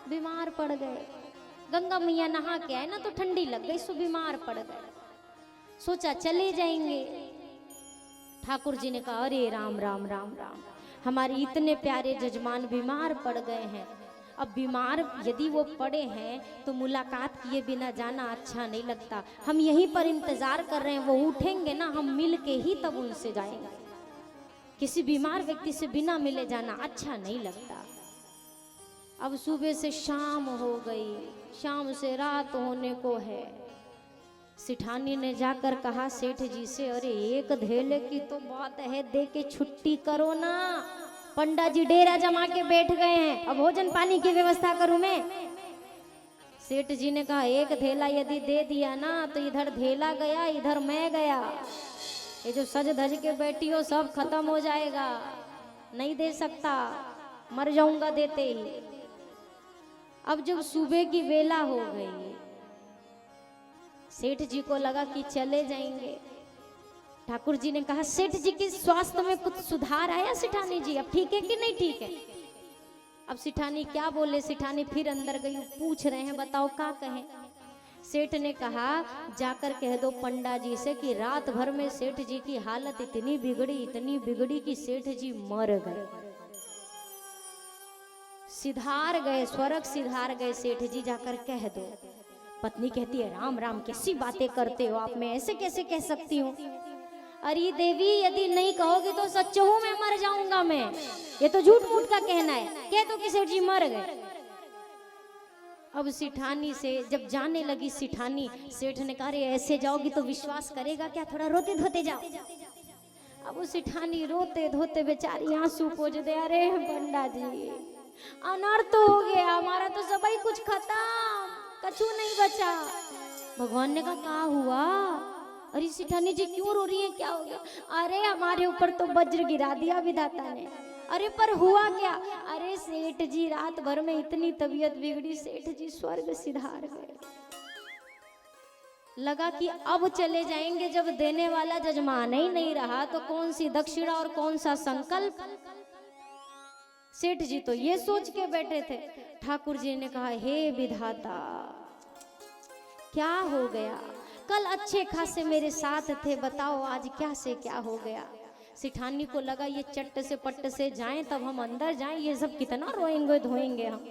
बीमार पड़ गए। गंगा मैया नहा के आए ना तो ठंडी लग गई, सो बीमार पड़ गए। सोचा चले जाएंगे। ठाकुर जी ने कहा अरे राम राम राम राम, हमारे इतने प्यारे जजमान बीमार पड़ गए हैं। अब बीमार यदि वो पड़े हैं तो मुलाकात किए बिना जाना अच्छा नहीं लगता। हम यहीं पर इंतजार कर रहे हैं, वो उठेंगे ना, हम मिल के ही तब उनसे जाएंगे। किसी बीमार व्यक्ति से बिना मिले जाना अच्छा नहीं लगता। अब सुबह से शाम हो गई, शाम से रात होने को है। सिठानी ने जाकर कहा सेठ जी से, अरे एक धेले की तो बात है, दे के छुट्टी करो ना। पंडा जी डेरा जमा के बैठ गए हैं, अब भोजन पानी की व्यवस्था करूं मैं। सेठ जी ने कहा एक धेला यदि दे दिया ना तो इधर धेला गया, इधर मैं गया। ये जो सज धज के बैठी हो सब खत्म हो जाएगा, नहीं दे सकता, मर जाऊंगा देते ही। अब जब सुबह की वेला हो गई, सेठ जी को लगा कि चले जाएंगे। ठाकुर जी ने कहा सेठ जी के स्वास्थ्य में कुछ सुधार आया सिठानी जी, अब ठीक है कि नहीं ठीक है? अब सिठानी क्या बोले, सिठानी फिर अंदर गई, पूछ रहे हैं बताओ क्या कहें। सेठ ने कहा जाकर कह दो पंडा जी से कि रात भर में सेठ जी की हालत इतनी बिगड़ी कि सेठ जी मर गए, सिधार गए, स्वर्ग सिधार गए सेठ जी, जाकर कह दो। पत्नी कहती है राम राम कैसी बातें करते हो आप, मैं ऐसे कैसे कह सकती हूँ? अरे देवी यदि नहीं कहोगे तो सच्चू मैं मर जाऊंगा मैं, ये तो झूठ मूठ का कहना है, कह दो कि सेठ जी मर गए। अब सिठानी से जब जाने लगी सिठानी, सेठ ने कहा ऐसे जाओगी तो विश्वास करेगा क्या, थोड़ा रोते धोते जाओ। अब वो सिठानी रोते धोते बेचारी आंसू पोंछ दे, अरे पंडा जी अनर्थ हो गया, हमारा तो सब ही कुछ खत्म, कछु नहीं बचा। भगवान ने कहा हुआ? अरे सिठानी जी क्यों रो रही है, क्या हो गया? अरे हमारे ऊपर तो वज्र गिरा दिया विधाता ने। अरे पर हुआ क्या? अरे सेठ जी रात भर में इतनी तबीयत बिगड़ी, सेठ जी स्वर्ग सिधार गए। लगा कि अब चले जाएंगे, जब देने वाला जजमान ही नहीं रहा तो कौन सी दक्षिणा और कौन सा संकल्प। सेठ जी तो ये सोच के बैठे थे। ठाकुर जी ने कहा हे विधाता क्या हो गया, कल अच्छे खासे मेरे साथ थे, बताओ आज क्या से क्या हो गया। सिठानी को लगा ये चट्ट से पट्ट से जाएं तब हम अंदर जाएं, ये सब कितना रोएंगे धोएंगे हम।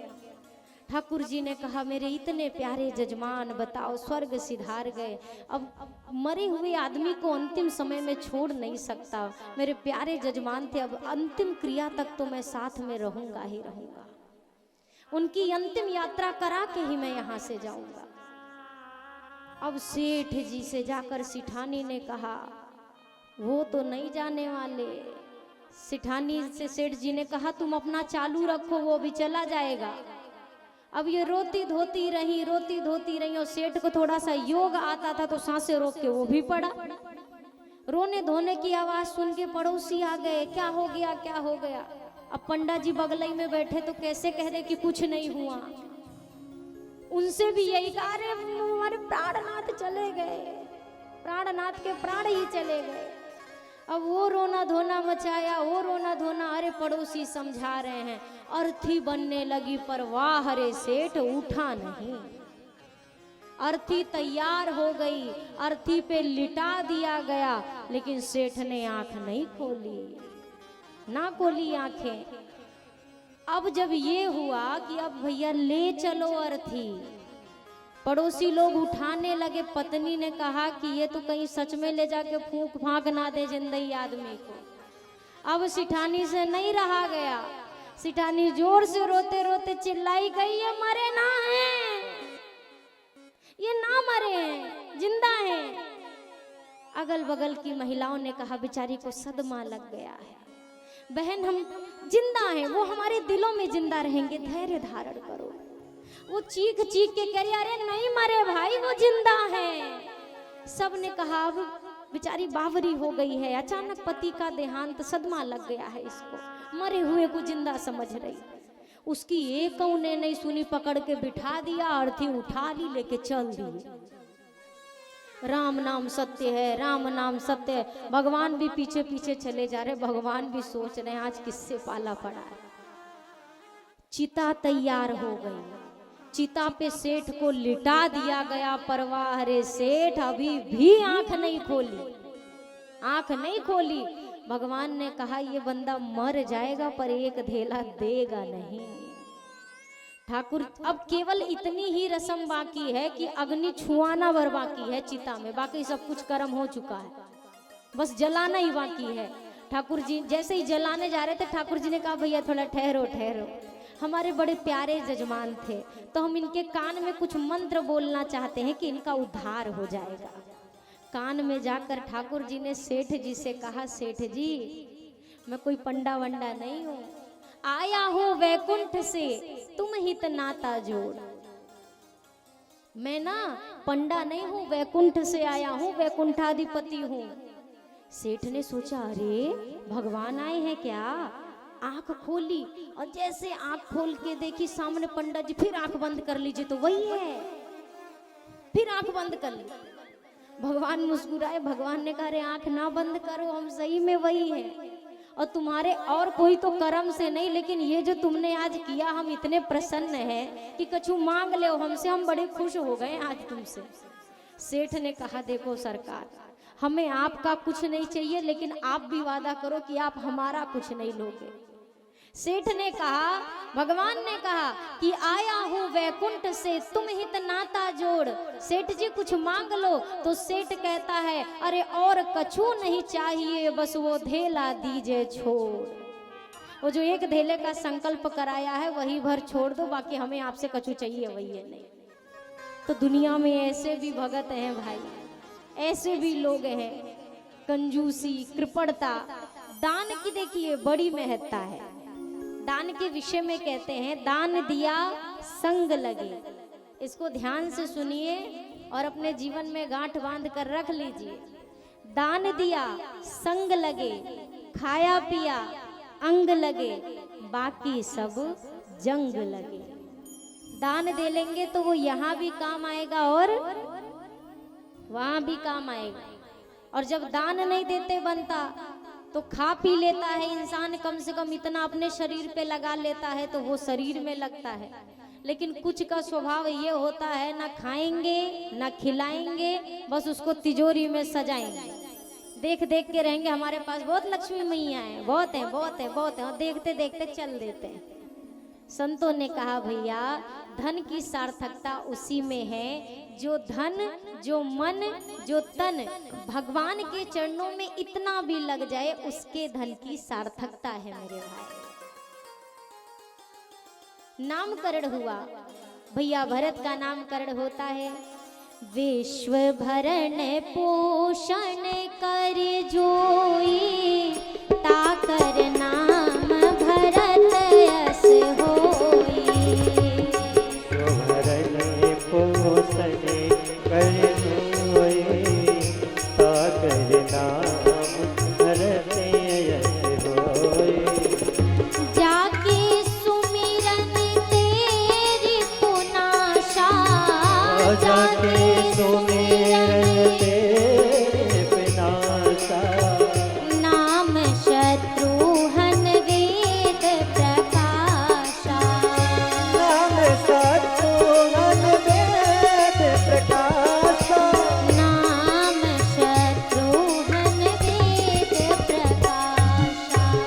ठाकुर जी ने कहा मेरे इतने प्यारे जजमान बताओ स्वर्ग सिधार गए, अब मरे हुए आदमी को अंतिम समय में छोड़ नहीं सकता, मेरे प्यारे जजमान थे, अब अंतिम क्रिया तक तो मैं साथ में रहूंगा ही रहूंगा, उनकी अंतिम यात्रा करा के ही मैं यहाँ से जाऊंगा। अब सेठ जी से जाकर सिठानी ने कहा वो तो नहीं जाने वाले। सिठानी से सेठ जी ने कहा तुम अपना चालू रखो, वो भी चला जाएगा। अब ये रोती धोती रही और सेठ को थोड़ा सा योग आता था तो सांसें रोक के वो भी पड़ा। रोने धोने की आवाज सुन के पड़ोसी आ गए, क्या हो गया क्या हो गया। अब पंडा जी बगलई में बैठे तो कैसे कह दे कि कुछ नहीं हुआ। उनसे भी यही कहा अरे हमारे प्राणनाथ चले गए, प्राणनाथ के प्राण ही चले गए। अब वो रोना धोना मचाया, वो रोना धोना, अरे पड़ोसी समझा रहे हैं। अर्थी बनने लगी पर वाह रे सेठ उठा नहीं। अर्थी तैयार हो गई, अर्थी पे लिटा दिया गया, लेकिन सेठ ने आंख नहीं खोली, ना खोली आंखें। अब जब ये हुआ कि अब भैया ले चलो अर्थी, पड़ोसी लोग उठाने लगे। पत्नी ने कहा कि ये तो कहीं सच में ले जाके फूंक फांक ना दे जिंदगी आदमी को। अब सिठानी से नहीं रहा गया, सिठानी जोर से रोते रोते चिल्लाई गई ये मरे ना हैं, ये ना मरे हैं, जिंदा हैं। अगल बगल की महिलाओं ने कहा बेचारी को सदमा लग गया है, बहन हम जिंदा हैं, वो हमारे दिलों में जिंदा रहेंगे, धैर्य धारण करो। वो चीख चीख के कह रही अरे नहीं मरे भाई वो जिंदा है। सब ने कहा अब बेचारी बावरी हो गई है, अचानक पति का देहांत, सदमा लग गया है इसको, मरे हुए को जिंदा समझ रही। उसकी एक ने नहीं सुनी, पकड़ के बिठा दिया, अर्थी उठा ली, लेके चल दी। राम नाम सत्य है, राम नाम सत्य है। भगवान भी पीछे पीछे चले जा रहे, भगवान भी सोच रहे हैं आज किससे पाला पड़ा है। चिता तैयार हो गई, चिता पे सेठ को लिटा दिया गया। परवाह रे सेठ अभी भी आंख नहीं खोली, आंख नहीं खोली। भगवान ने कहा ये बंदा मर जाएगा पर एक धेला देगा नहीं। ठाकुर अब केवल इतनी ही रस्म बाकी है कि अग्नि छुआना भर बाकी है चिता में, बाकी सब कुछ कर्म हो चुका है, बस जलाना ही बाकी है। ठाकुर जी जैसे ही जलाने जा रहे थे, ठाकुर जी ने कहा भैया थोड़ा ठहरो ठहरो, हमारे बड़े प्यारे जजमान थे तो हम इनके कान में कुछ मंत्र बोलना चाहते हैं कि इनका उद्धार हो जाएगा। कान में जाकर ठाकुर जी ने सेठ जी से कहा, सेठ जी मैं कोई पंडा वंडा नहीं हूँ, आया हूँ वैकुंठ से तुम हित नाता जोड़। मैं ना पंडा नहीं हूँ, वैकुंठ से आया हूँ, वैकुंठाधिपति हूँ। सेठ ने सोचा अरे भगवान आए हैं क्या, आंख खोली और जैसे आंख खोल के देखी सामने पंडित जी, फिर आंख बंद कर लीजिए तो वही है, फिर आंख बंद कर ली। भगवान मुस्कुराए, भगवान ने कहा अरे आंख ना बंद करो, हम सही में वही है और तुम्हारे और कोई तो कर्म से नहीं, लेकिन ये जो तुमने आज किया हम इतने प्रसन्न हैं कि कछु मांग ले हमसे, हम बड़े खुश हो गए आज तुमसे। सेठ ने कहा देखो सरकार, हमें आपका कुछ नहीं चाहिए, लेकिन आप भी वादा करो कि आप हमारा कुछ नहीं लोगे। सेठ ने कहा, भगवान ने कहा कि आया हूँ वैकुंठ से तुम हित नाता जोड़, सेठ जी कुछ मांग लो। तो सेठ कहता है अरे और कछु नहीं चाहिए, बस वो धेला दीजिए छोड़। वो जो एक धेले का संकल्प कराया है वही भर छोड़ दो, बाकी हमें आपसे कछु चाहिए वही है नहीं। तो दुनिया में ऐसे भी भगत हैं भाई, ऐसे भी लोग हैं, कंजूसी कृपणता, दान की देखिए बड़ी महत्ता है। दान के विषय में कहते हैं दान दिया संग लगे। इसको ध्यान से सुनिए और अपने जीवन में गांठ बांध कर रख लीजिए। दान दिया संग लगे, खाया पिया अंग लगे, बाकी सब जंग लगे। दान दे लेंगे तो वो यहाँ भी काम आएगा और वहां भी काम आएगा। और जब दान नहीं देते बनता तो खा पी लेता है इंसान, कम से कम इतना अपने शरीर पे लगा लेता है तो वो शरीर में लगता है। लेकिन कुछ का स्वभाव ये होता है ना खाएंगे ना खिलाएंगे, बस उसको तिजोरी में सजाएंगे, देख देख के रहेंगे हमारे पास बहुत लक्ष्मी मैया है, बहुत है बहुत है बहुत है, और देखते देखते चल देते हैं। संतों ने कहा भैया धन की सार्थकता उसी में है जो धन, जो मन, जो तन भगवान के चरणों में इतना भी लग जाए, उसके धन की सार्थकता है मेरे भाई। नामकरण हुआ भैया, भरत का नामकरण होता है। विश्व भरण पोषण कर जोई,